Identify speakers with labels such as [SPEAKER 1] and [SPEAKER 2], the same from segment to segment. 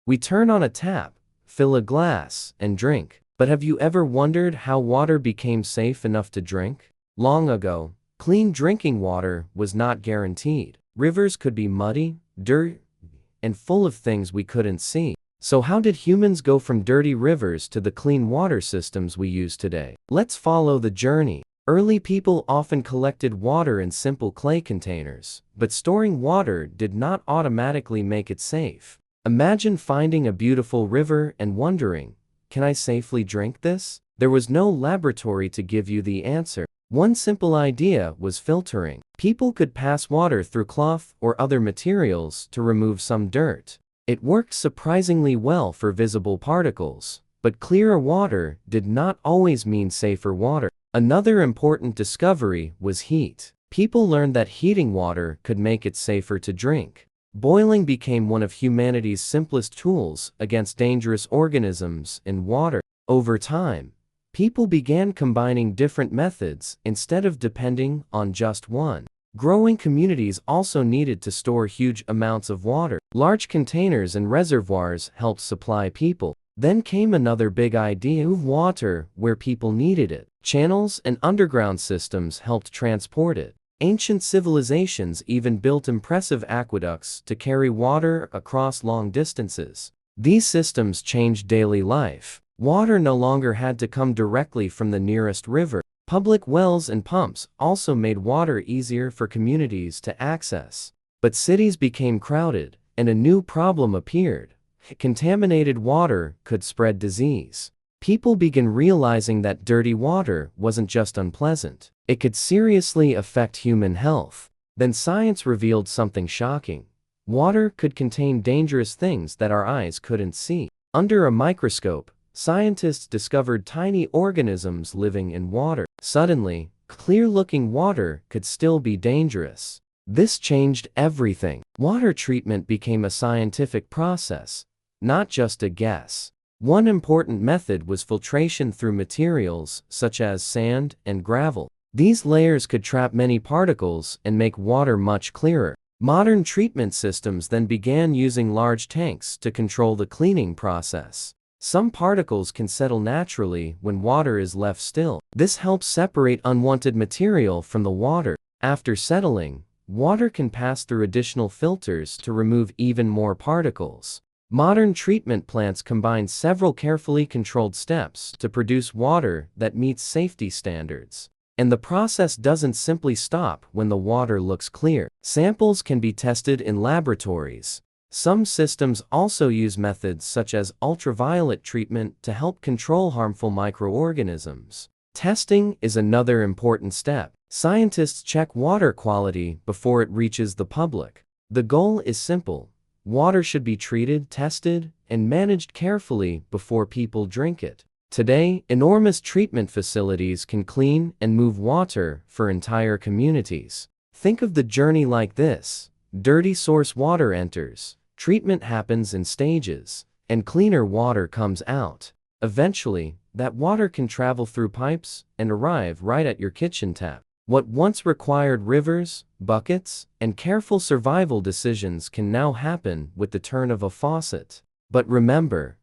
[SPEAKER 1] We turn on a tap, fill a glass, and drink. But have you ever wondered how water became safe enough to drink? Long ago, clean drinking water was not guaranteed. Rivers could be muddy, dirty, and full of things we couldn't see. So how did humans go from dirty rivers to the clean water systems we use today? Let's follow the journey. Early people often collected water in simple clay containers, but storing water did not automatically make it safe. Imagine finding a beautiful river and wondering, can I safely drink this? There was no laboratory to give you the answer. One simple idea was filtering. People could pass water through cloth or other materials to remove some dirt. It worked surprisingly well for visible particles, but clearer water did not always mean safer water. Another important discovery was heat. People learned that heating water could make it safer to drink. Boiling became one of humanity's simplest tools against dangerous organisms in water. Over time, people began combining different methods instead of depending on just one. Growing communities also needed to store huge amounts of water. Large containers and reservoirs helped supply people. Then came another big idea of water where people needed it. Channels and underground systems helped transport it. Ancient civilizations even built impressive aqueducts to carry water across long distances. These systems changed daily life. Water no longer had to come directly from the nearest river. Public wells and pumps also made water easier for communities to access. But cities became crowded, and a new problem appeared. Contaminated water could spread disease. People began realizing that dirty water wasn't just unpleasant. It could seriously affect human health. Then science revealed something shocking. Water could contain dangerous things that our eyes couldn't see. Under a microscope, scientists discovered tiny organisms living in water. Suddenly, clear-looking water could still be dangerous. This changed everything. Water treatment became a scientific process, not just a guess. One important method was filtration through materials such as sand and gravel. These layers could trap many particles and make water much clearer. Modern treatment systems then began using large tanks to control the cleaning process. Some particles can settle naturally when water is left still. This helps separate unwanted material from the water. After settling, water can pass through additional filters to remove even more particles. Modern treatment plants combine several carefully controlled steps to produce water that meets safety standards. And the process doesn't simply stop when the water looks clear. Samples can be tested in laboratories. Some systems also use methods such as ultraviolet treatment to help control harmful microorganisms. Testing is another important step. Scientists check water quality before it reaches the public. The goal is simple. Water should be treated, tested, and managed carefully before people drink it. Today, enormous treatment facilities can clean and move water for entire communities. Think of the journey like this. Dirty source water enters, treatment happens in stages, and cleaner water comes out. Eventually, that water can travel through pipes and arrive right at your kitchen tap. What once required rivers, buckets, and careful survival decisions can now happen with the turn of a faucet. But remember,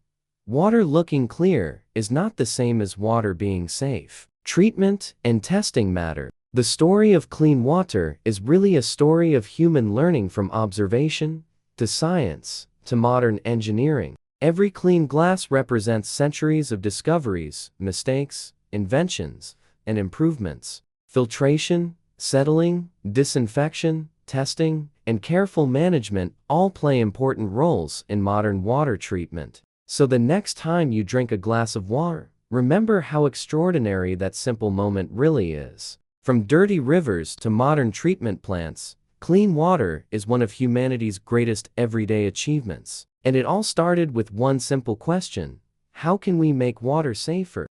[SPEAKER 1] water looking clear is not the same as water being safe. Treatment and testing matter. The story of clean water is really a story of human learning from observation, to science, to modern engineering. Every clean glass represents centuries of discoveries, mistakes, inventions, and improvements. Filtration, settling, disinfection, testing, and careful management all play important roles in modern water treatment. So the next time you drink a glass of water, remember how extraordinary that simple moment really is. From dirty rivers to modern treatment plants, clean water is one of humanity's greatest everyday achievements. And it all started with one simple question: how can we make water safer?